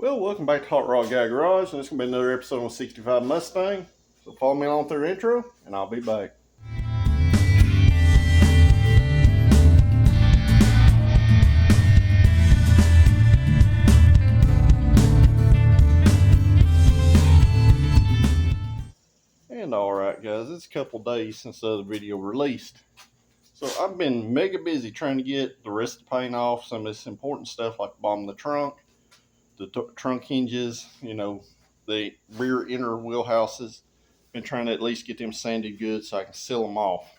Well, welcome back to Hot Rod Guy Garage, and this is going to be another episode on 65 Mustang. So follow me along through the intro, and I'll be back. And alright guys, it's a couple days since the other video released. So I've been mega busy trying to get the rest of the paint off, some of this important stuff like bombing the trunk, the trunk hinges, the rear inner wheelhouses. Been trying to at least get them sanded good so I can seal them off.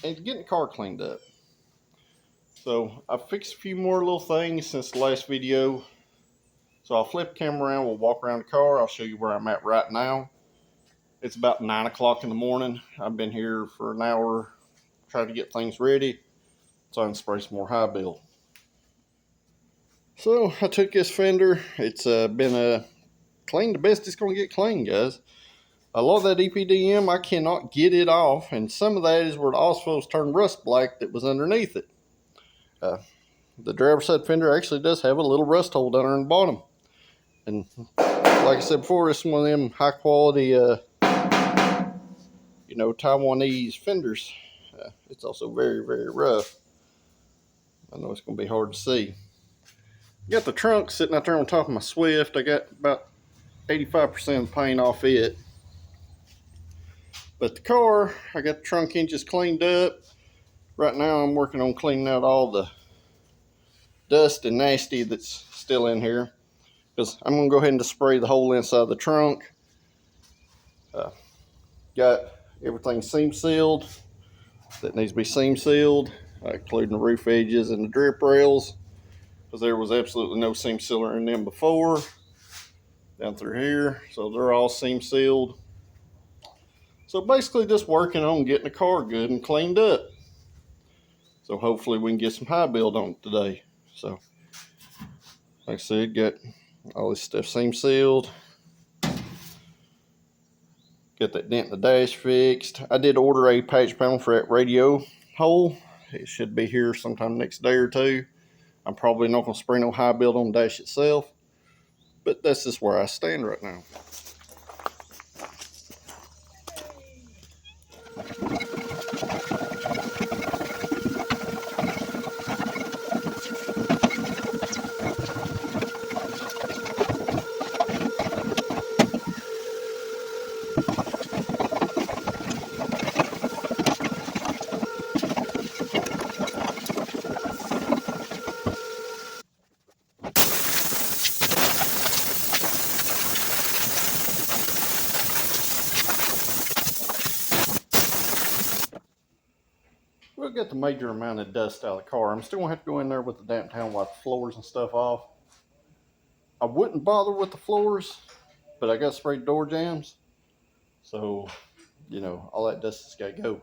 And getting the car cleaned up. So I fixed a few more little things since the last video. So I'll flip the camera around, we'll walk around the car, I'll show you where I'm at right now. It's about 9 o'clock in the morning. I've been here for an hour trying to get things ready so I can spray some more high build. So I took this fender. It's been cleaned the best it's going to get clean, guys. A lot of that EPDM, I cannot get it off, and some of that is where the asphalt's turned rust black that was underneath it. The driver's side fender actually does have a little rust hole down there in the bottom. And like I said before, it's one of them high quality, Taiwanese fenders. It's also very, very rough. I know it's going to be hard to see. Got the trunk sitting out there on top of my Swift. I got about 85% of the paint off it. But the car, I got the trunk hinges cleaned up. Right now I'm working on cleaning out all the dust and nasty that's still in here, because I'm going to go ahead and just spray the whole inside of the trunk. Got everything seam sealed that needs to be seam sealed, including the roof edges and the drip rails, because there was absolutely no seam sealer in them before. Down through here, so they're all seam sealed. So basically just working on getting the car good and cleaned up. So hopefully we can get some high build on it today. So like I said, got all this stuff seam sealed. Got that dent in the dash fixed. I did order a patch panel for that radio hole. It should be here sometime next day or two. I'm probably not going to spray no high build on the dash itself, but that's just where I stand right now. We'll get the major amount of dust out of the car. I'm still going to have to go in there with the damp towel and wipe the floors and stuff off. I wouldn't bother with the floors, but I got sprayed door jambs. So, all that dust has got to go.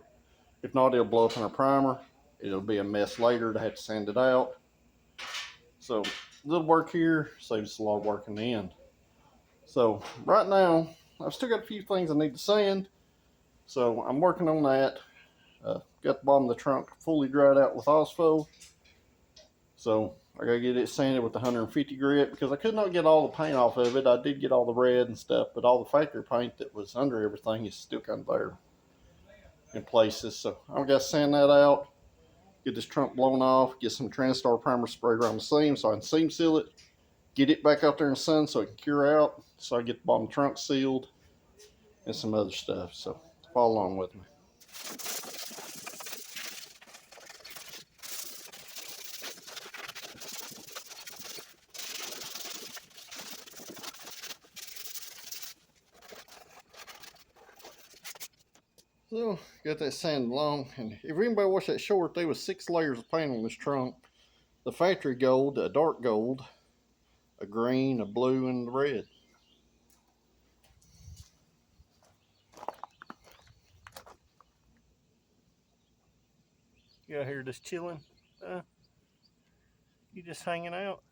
If not, it'll blow up in our primer. It'll be a mess later to have to sand it out. So, a little work here saves us a lot of work in the end. So, right now, I've still got a few things I need to sand. So, I'm working on that. Got the bottom of the trunk fully dried out with asphalt. So I gotta get it sanded with the 150 grit, because I could not get all the paint off of it. I did get all the red and stuff, but all the factory paint that was under everything is still kind of there in places. So I've got to sand that out, get this trunk blown off, get some Transtar primer sprayed around the seam so I can seam seal it, get it back out there in the sun so it can cure out, so I get the bottom trunk sealed and some other stuff. So follow along with me. So, got that sand along, and if anybody watched that short, there was 6 layers of paint on this trunk. The factory gold, a dark gold, a green, a blue, and the red. You out here just chilling? You just hanging out?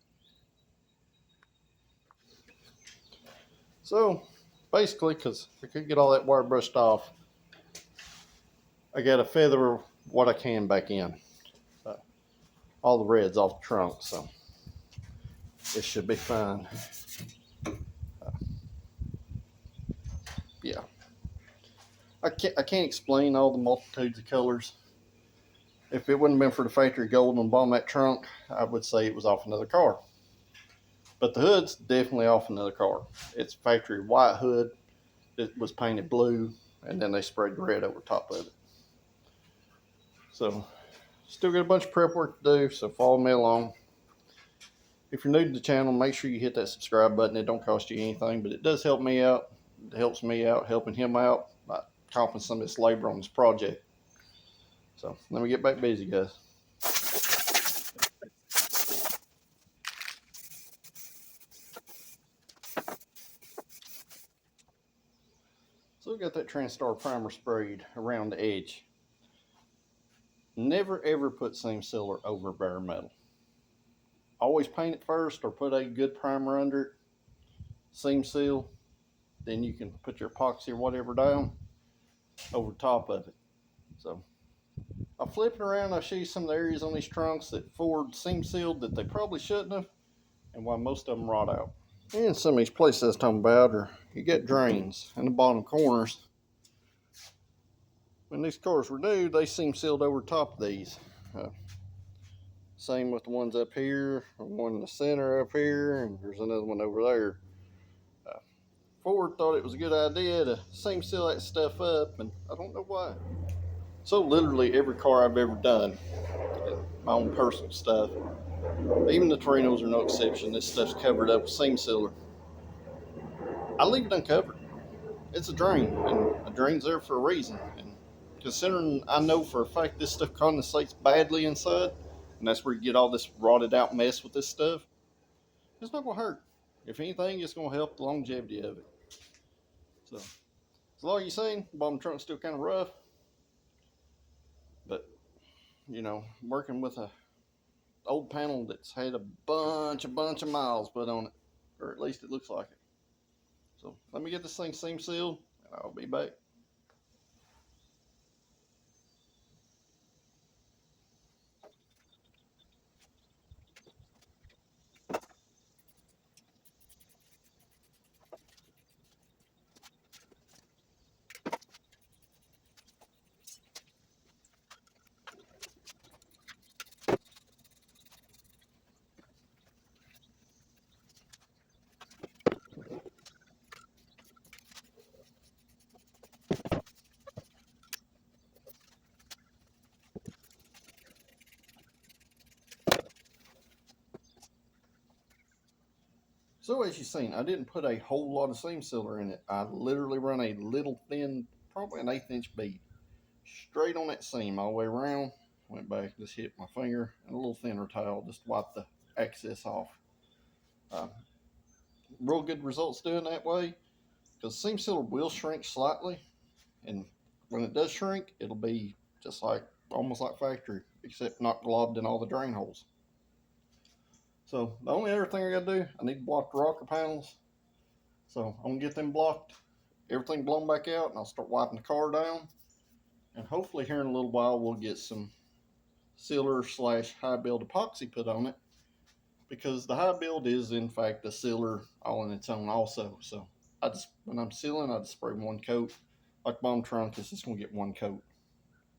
So, basically, because I couldn't get all that wire brushed off, I got to feather what I can back in. All the reds off the trunk. So This should be fine. Yeah. I can't explain all the multitudes of colors. If it wouldn't have been for the factory gold on the bottom of that trunk, I would say it was off another car. But the hood's definitely off another car. It's factory white hood. It was painted blue, and then they sprayed red over top of it. So, still got a bunch of prep work to do, so follow me along. If you're new to the channel, make sure you hit that subscribe button. It don't cost you anything, but it does help me out. It helps me out, helping him out by comping some of this labor on this project. So let me get back busy, guys. So we got that Transtar primer sprayed around the edge. Never ever put seam sealer over bare metal. Always paint it first or put a good primer under it, seam seal, then you can put your epoxy or whatever down over top of it. So I'll flip it around, I'll show you some of the areas on these trunks that Ford seam sealed that they probably shouldn't have, and why most of them rot out. And some of these places I was talking about are, you get drains in the bottom corners. When these cars were new, they seam sealed over top of these. Same with the ones up here, one in the center up here, and there's another one over there. Ford thought it was a good idea to seam seal that stuff up, and I don't know why. So literally every car I've ever done, my own personal stuff, even the Torinos are no exception, this stuff's covered up with seam sealer. I leave it uncovered. It's a drain, and a drain's there for a reason. And considering I know for a fact this stuff condensates badly inside, and that's where you get all this rotted out mess with this stuff, it's not going to hurt. If anything, it's going to help the longevity of it. So, as long as you've seen, the bottom trunk's still kind of rough, but you know, working with a old panel that's had a bunch of miles put on it, or at least it looks like it. So let me get this thing seam sealed, and I'll be back. So as you've seen, I didn't put a whole lot of seam sealer in it. I literally run a little thin, probably an 1/8 inch bead, straight on that seam all the way around. Went back, just hit my finger, and a little thinner towel just to wipe the excess off. Real good results doing that way, because seam sealer will shrink slightly, and when it does shrink, it'll be just like, almost like factory, except not globbed in all the drain holes. So the only other thing I gotta do, I need to block the rocker panels. So I'm gonna get them blocked, everything blown back out, and I'll start wiping the car down. And hopefully here in a little while we'll get some sealer slash high build epoxy put on it, because the high build is in fact a sealer all in its own also. So when I'm sealing, I just spray one coat. Like bottom trunk, it's just gonna get one coat,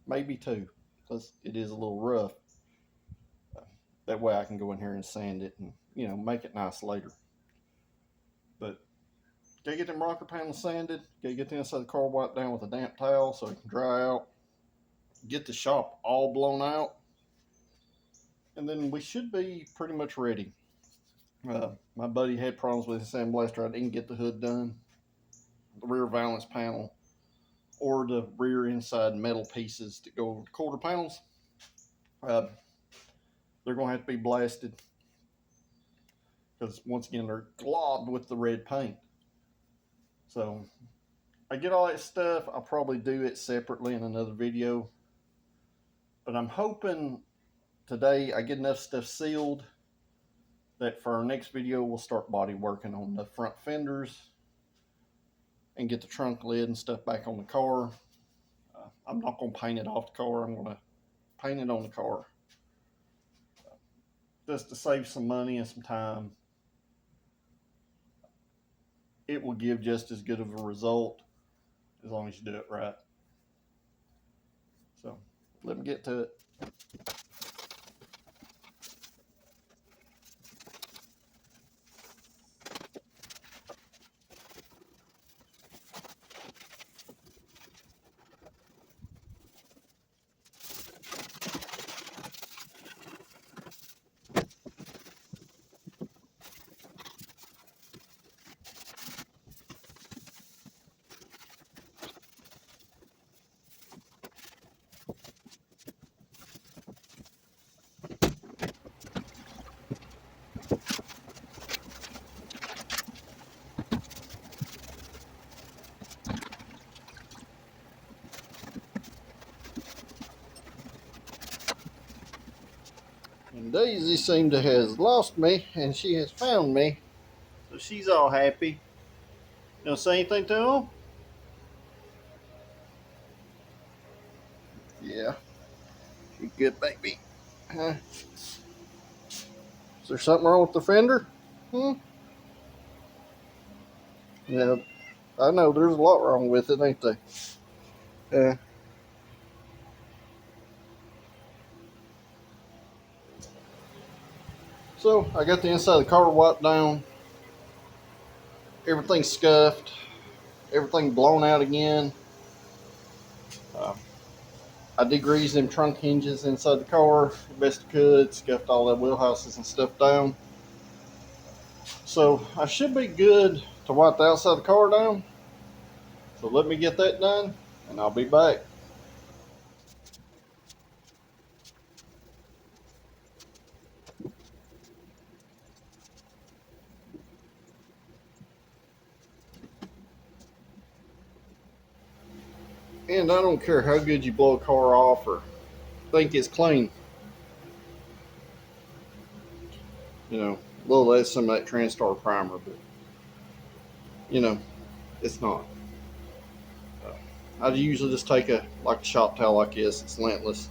maybe two, because it is a little rough. That way I can go in here and sand it and, you know, make it nice later. But gotta get them rocker panels sanded, gotta get the inside of the car wiped down with a damp towel so it can dry out, get the shop all blown out, and then we should be pretty much ready. My buddy had problems with his sandblaster. I didn't get the hood done, the rear valance panel, or the rear inside metal pieces that go over the quarter panels. They're going to have to be blasted, because once again they're globbed with the red paint. So I get all that stuff. I'll probably do it separately in another video, but I'm hoping today I get enough stuff sealed that for our next video we'll start body working on the front fenders and get the trunk lid and stuff back on the car. I'm not going to paint it off the car. I'm going to paint it on the car, just to save some money and some time. it will give just as good of a result as long as you do it right. So let me get to it. And Daisy seemed to have lost me, and she has found me. So she's all happy. You don't say anything to him? Yeah, she's a good baby. Huh? Is there something wrong with the fender? Hmm? Yeah, I know there's a lot wrong with it, ain't there? Yeah. So I got the inside of the car wiped down. Everything's scuffed. Everything blown out again. Uh, I degreased them trunk hinges inside the car best I could. Scuffed all the wheelhouses and stuff down. So I should be good to wipe the outside of the car down. So let me get that done, and I'll be back. And I don't care how good you blow a car off or think it's clean. You know, a little less some of that Transtar primer, but you know, it's not. I usually just take a shop towel like this. It's lintless.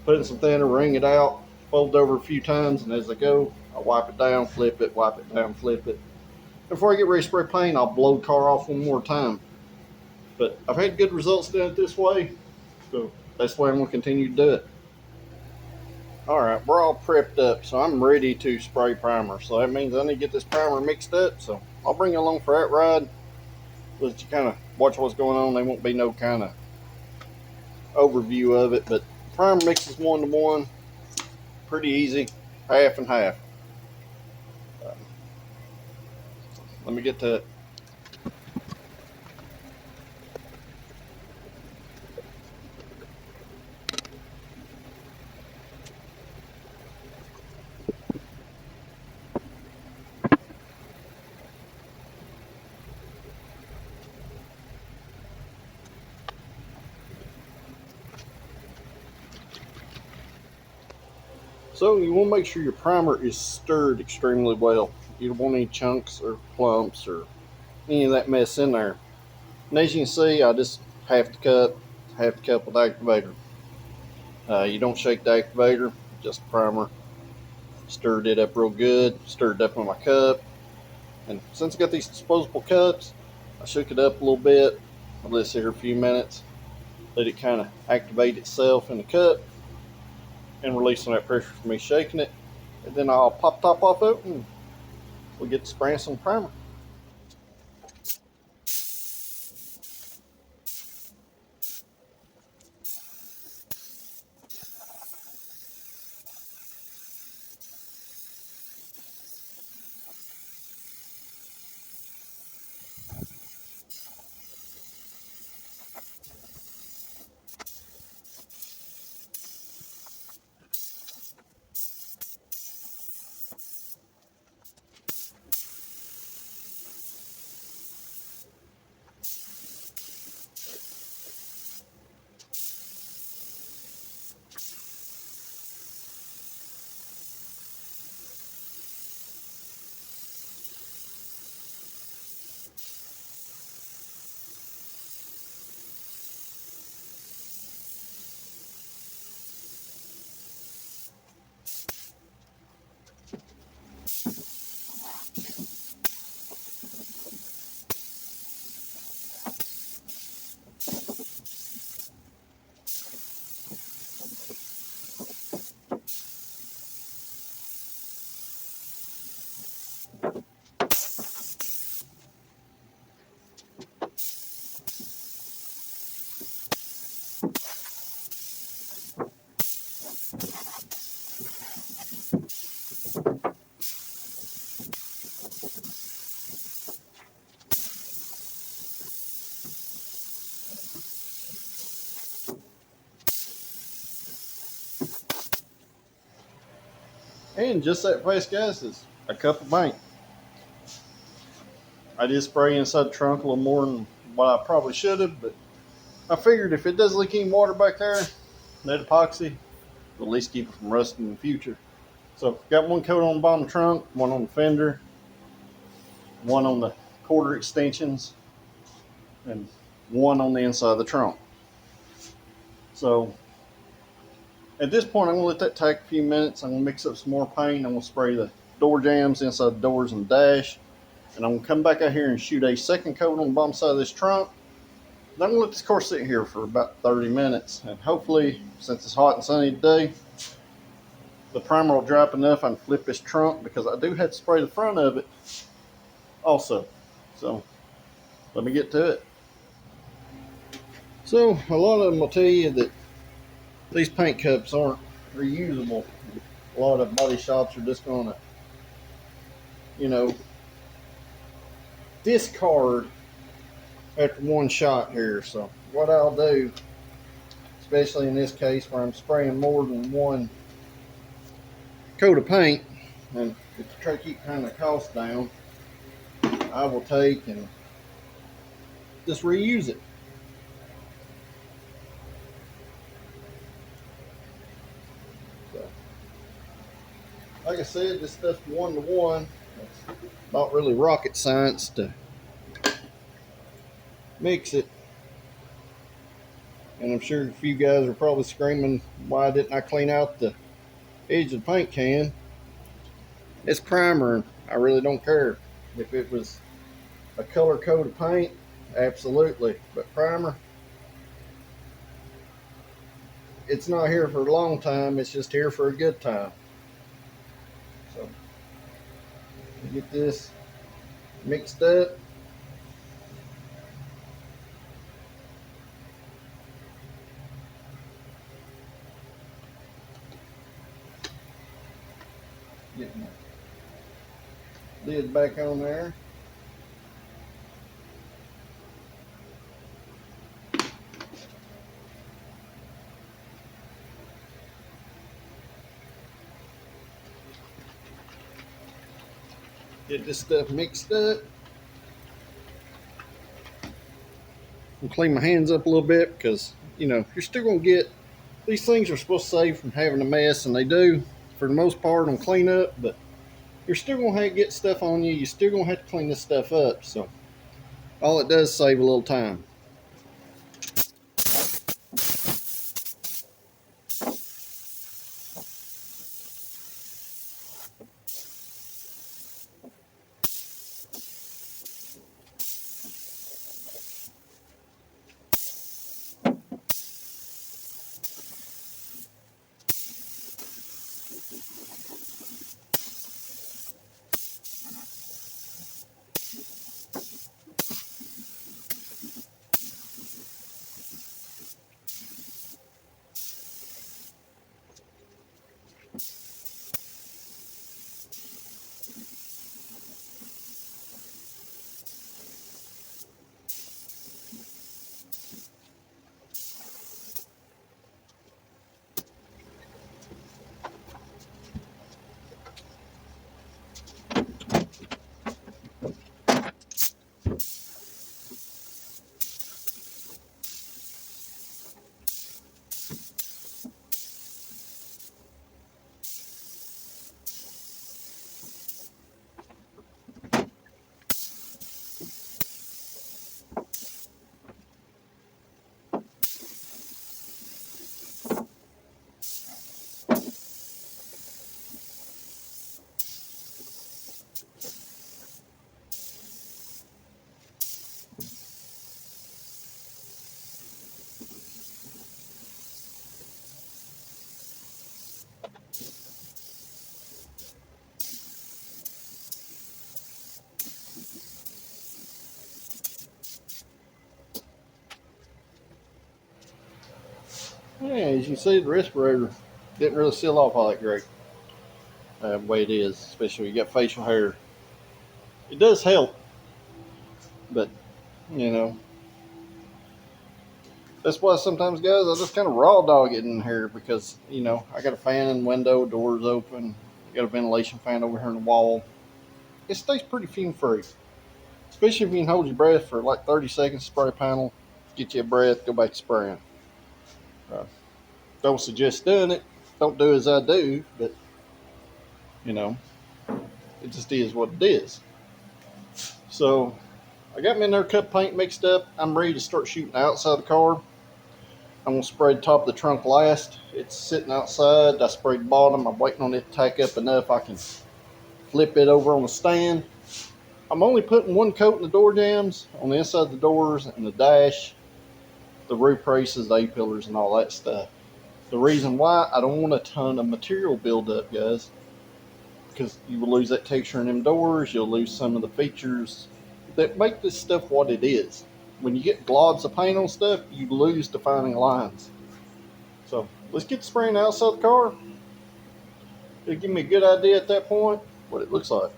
Put it in some thinner, wring it out, fold it over a few times, and as I go, I wipe it down, flip it, wipe it down, flip it. Before I get ready to spray paint, I'll blow the car off one more time. But I've had good results doing it this way, so that's the way I'm going to continue to do it. All right, we're all prepped up, so I'm ready to spray primer. So that means I need to get this primer mixed up. So I'll bring you along for that ride. Let you kind of watch what's going on. There won't be no kind of overview of it, but primer mixes 1-to-1, pretty easy, half and half. Let me get to it. So you want to make sure your primer is stirred extremely well. You don't want any chunks or clumps or any of that mess in there. And as you can see, I just half the cup with activator. You don't shake the activator, just the primer. Stirred it up real good, stirred it up in my cup. And since I got these disposable cups, I shook it up a little bit. I let it sit here a few minutes, let it kind of activate itself in the cup and releasing that pressure from me shaking it. And then I'll pop top off of it and we'll get to spraying some primer. And just that fast, guys, is a cup of paint. I did spray inside the trunk a little more than what I probably should have, but I figured if it does leak any water back there, that epoxy will at least keep it from rusting in the future. So got one coat on the bottom trunk, one on the fender, one on the quarter extensions, and one on the inside of the trunk. So at this point, I'm going to let that take a few minutes. I'm going to mix up some more paint. I'm going to spray the door jambs inside the doors and the dash. And I'm going to come back out here and shoot a second coat on the bottom side of this trunk. Then I'm going to let this car sit here for about 30 minutes. And hopefully, since it's hot and sunny today, the primer will dry up enough I can flip this trunk, because I do have to spray the front of it also. So let me get to it. So a lot of them will tell you that these paint cups aren't reusable. A lot of body shops are just going to, you know, discard after one shot here. So what I'll do, especially in this case where I'm spraying more than one coat of paint, and to try to keep kind of cost down, I will take and just reuse it. So, like I said, this stuff's 1-to-1. It's not really rocket science to mix it. And I'm sure a few guys are probably screaming, why didn't I clean out the edge of the paint can? It's primer. I really don't care. If it was a color coat of paint, absolutely. But primer, it's not here for a long time. It's just here for a good time. So get this mixed up. Get my lid back on there. Get this stuff mixed up. And clean my hands up a little bit, because, you know, you're still going to get, these things are supposed to save from having a mess, and they do for the most part on cleanup, but you're still going to have to get stuff on you. You're still going to have to clean this stuff up. So all it does is save a little time. Yeah, as you can see, the respirator didn't really seal off all that great the way it is, especially when you got facial hair. It does help, but, you know, that's why sometimes, guys, I just kind of raw dog it in here, because, you know, I got a fan and window, doors open. Got a ventilation fan over here in the wall. It stays pretty fume free, especially if you can hold your breath for like 30 seconds. Spray panel, get you a breath, go back to spraying. Uh, don't suggest doing it. Don't do as I do, but you know, it just is what it is. So I got me in there, cut paint mixed up. I'm ready to start shooting the outside of the car. I'm gonna spray the top of the trunk last. It's sitting outside. I sprayed the bottom. I'm waiting on it to tack up enough I can flip it over on the stand. I'm only putting one coat in the door jambs on the inside of the doors and the dash, the roof braces, the A-pillars, and all that stuff. The reason why, I don't want a ton of material buildup, guys, because you will lose that texture in them doors. You'll lose some of the features that make this stuff what it is. When you get globs of paint on stuff, you lose defining lines. So let's get spraying outside the car. It'll give me a good idea at that point what it looks like.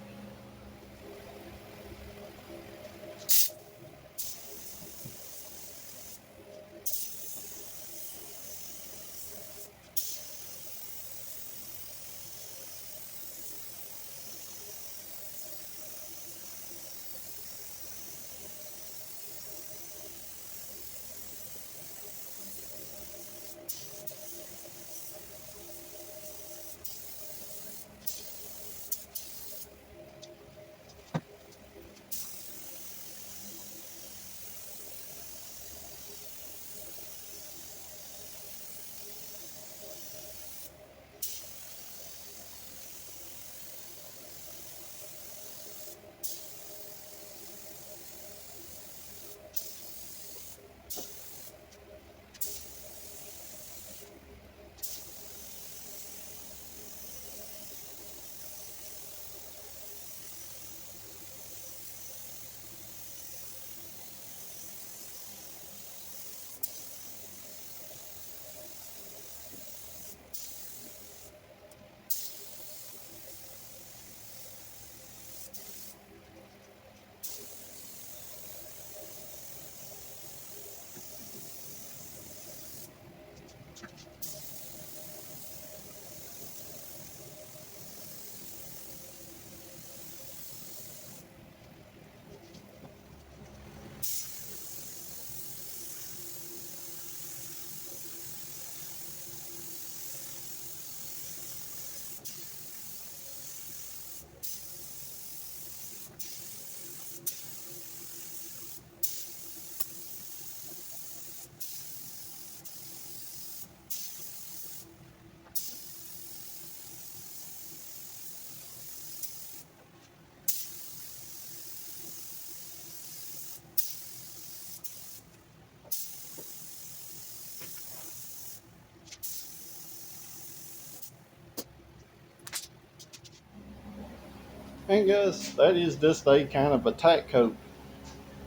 And guys, that is just a kind of a tack coat.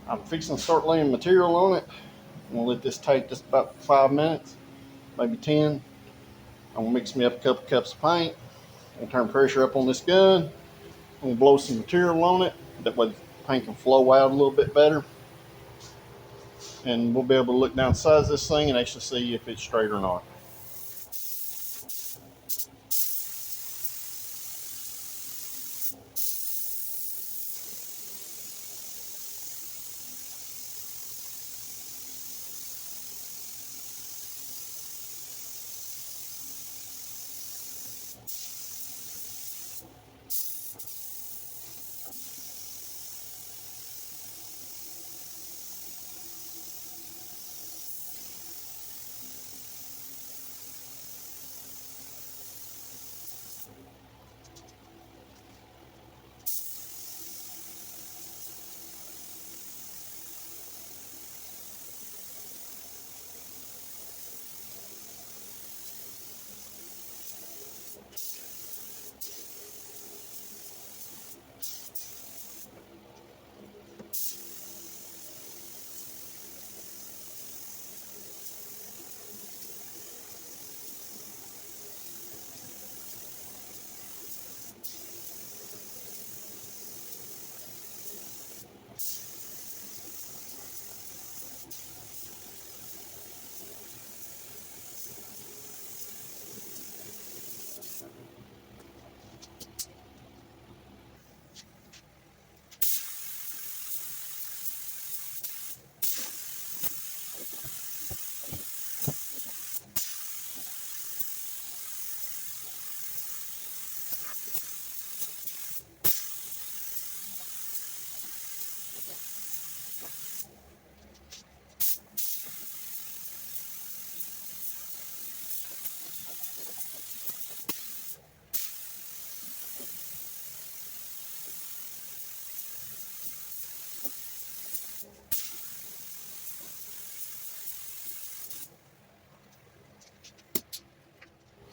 I'm fixing to start laying material on it. I'm gonna let this take just about 5 minutes, maybe 10. I'm gonna mix me up a couple cups of paint. I'm gonna turn pressure up on this gun. I'm gonna blow some material on it. That way the paint can flow out a little bit better. And we'll be able to look down the sides of this thing and actually see if it's straight or not.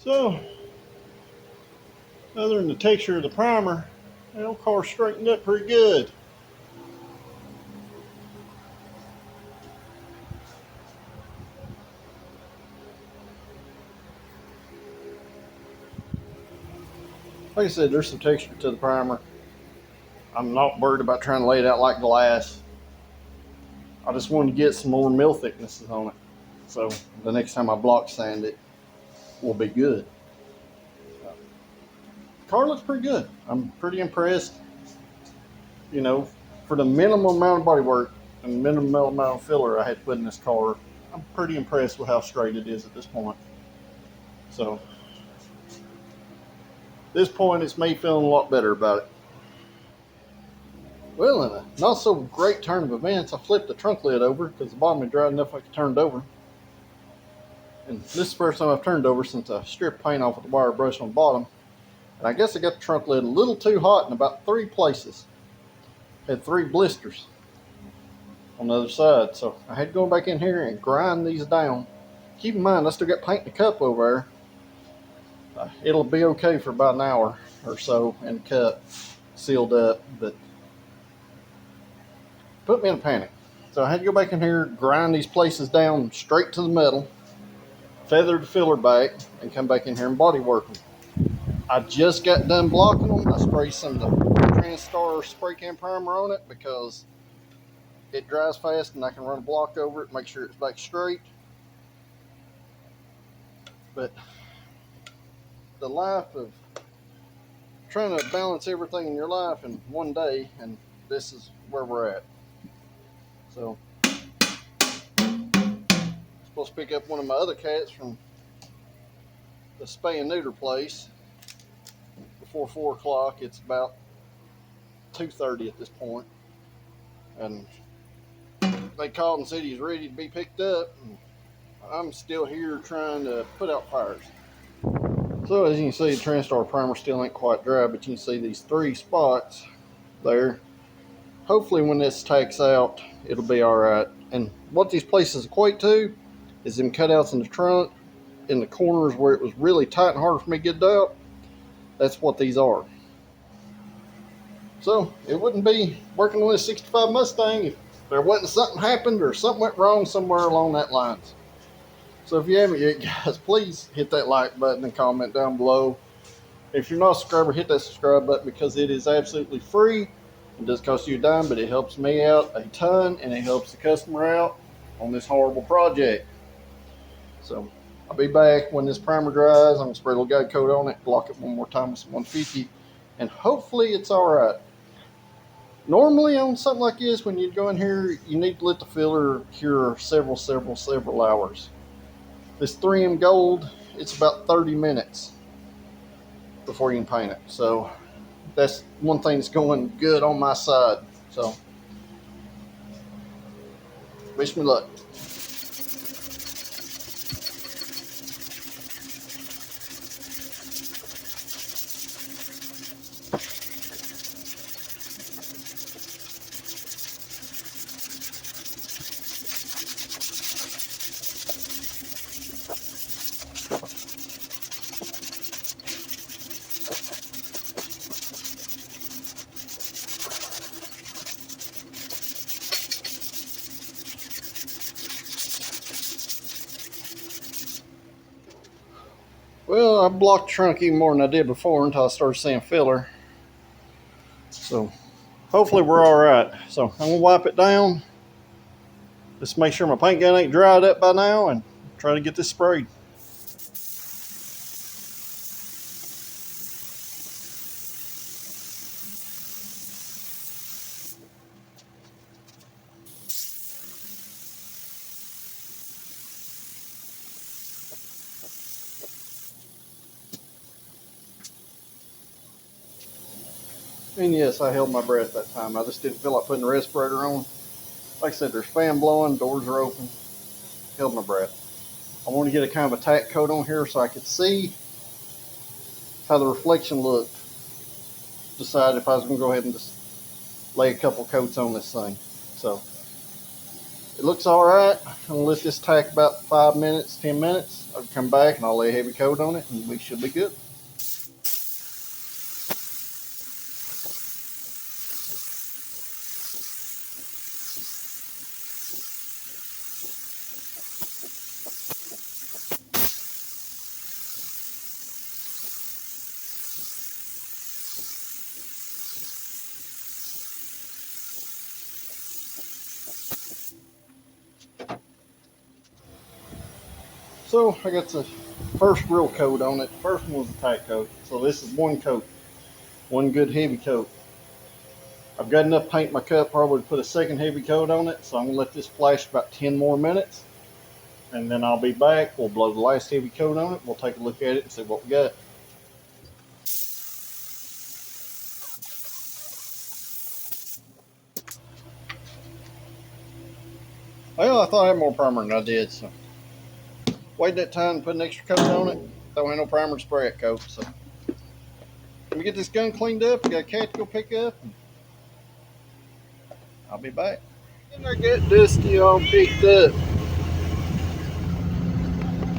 So, other than the texture of the primer, the old car straightened up pretty good. Like I said, there's some texture to the primer. I'm not worried about trying to lay it out like glass. I just wanted to get some more mill thicknesses on it. So the next time I block sand it, will be good. The car looks pretty good. I'm pretty impressed. You know, for the minimum amount of body work and minimum amount of filler I had to put in this car, I'm pretty impressed with how straight it is at this point. So, at this point, it's me feeling a lot better about it. Well, in a not so great turn of events, I flipped the trunk lid over because the bottom had dried enough I could turn it over. And this is the first time I've turned over since I stripped paint off with the wire brush on the bottom. And I guess I got the trunk lid a little too hot in about 3 places. Had 3 blisters on the other side. So I had to go back in here and grind these down. Keep in mind, I still got paint in the cup over there. It'll be okay for about an hour or so in the cup, sealed up, but put me in a panic. So I had to go back in here, grind these places down straight to the metal, feather the filler back, and come back in here and body work them. I just got done blocking them. I sprayed some of the TranStar spray can primer on it because it dries fast and I can run a block over it, make sure it's back straight. But the life of trying to balance everything in your life in one day, and this is where we're at. So, I'm supposed to pick up one of my other cats from the spay and neuter place before 4 o'clock. It's about 2:30 at this point, and they called and said he's ready to be picked up, and I'm still here trying to put out fires. So as you can see, the TranStar primer still ain't quite dry, but you can see these 3 spots there. Hopefully when this takes out, it'll be all right. And what these places equate to is them cutouts in the trunk, in the corners where it was really tight and hard for me to get it out. That's what these are. So it wouldn't be working on this 65 Mustang if there wasn't something happened or something went wrong somewhere along that lines. So if you haven't yet, guys, please hit that like button and comment down below. If you're not a subscriber, hit that subscribe button because it is absolutely free. It does cost you a dime, but it helps me out a ton and it helps the customer out on this horrible project. So I'll be back when this primer dries. I'm gonna spray a little guide coat on it, block it one more time with some 150, and hopefully it's all right. Normally on something like this, when you go in here, you need to let the filler cure several hours. This 3M Gold, it's about 30 minutes before you can paint it. So that's one thing that's going good on my side. So wish me luck. Well, I blocked the trunk even more than I did before until I started seeing filler. So hopefully we're all right. So I'm gonna wipe it down. Just make sure my paint gun ain't dried up by now and try to get this sprayed. And yes, I held my breath that time. I just didn't feel like putting the respirator on. Like I said, there's fan blowing, doors are open. Held my breath. I want to get a kind of a tack coat on here so I could see how the reflection looked. Decide if I was going to go ahead and just lay a couple coats on this thing. So It looks all right. I'm gonna let this take about 5 minutes, 10 minutes. I'll come back and I'll lay a heavy coat on it and we should be good. So I got the first real coat on it. First one was a tight coat. So this is one coat, one good heavy coat. I've got enough paint in my cup probably to put a second heavy coat on it. So I'm gonna let this flash about 10 more minutes. And then I'll be back. We'll blow the last heavy coat on it. We'll take a look at it and see what we got. Well, I thought I had more primer than I did, so waited that time to put an extra coat on it. Don't have no primer to spray it coat, so let me get this gun cleaned up. I got a cat to go pick up, and I'll be back. And I got Dusty all picked up.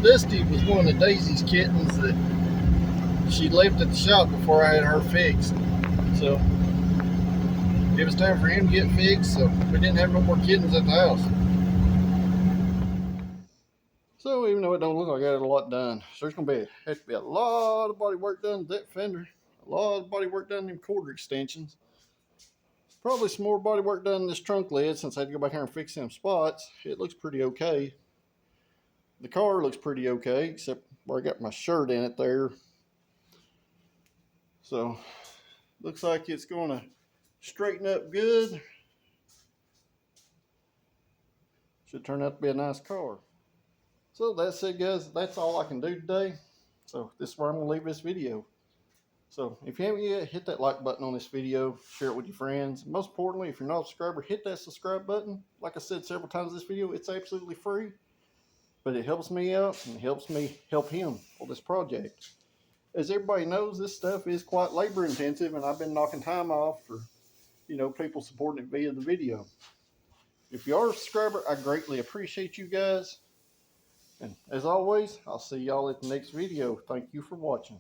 Dusty was one of Daisy's kittens that she left at the shop before I had her fixed. So it was time for him to get fixed, so we didn't have no more kittens at the house. So even though it don't look like I got a lot done, so there's gonna have to be a lot of body work done to that fender, a lot of body work done in them quarter extensions. Probably some more body work done in this trunk lid since I had to go back here and fix them spots. It looks pretty okay. The car looks pretty okay, except where I got my shirt in it there. So looks like it's gonna straighten up good. Should turn out to be a nice car. So that's it, guys. That's all I can do today. So this is where I'm gonna leave this video. So if you haven't yet, hit that like button on this video, share it with your friends. Most importantly, if you're not a subscriber, hit that subscribe button. Like I said several times in this video, it's absolutely free, but it helps me out and it helps me help him on this project. As everybody knows, this stuff is quite labor intensive, and I've been knocking time off for, people supporting it via the video. If you are a subscriber, I greatly appreciate you guys. And as always, I'll see y'all at the next video. Thank you for watching.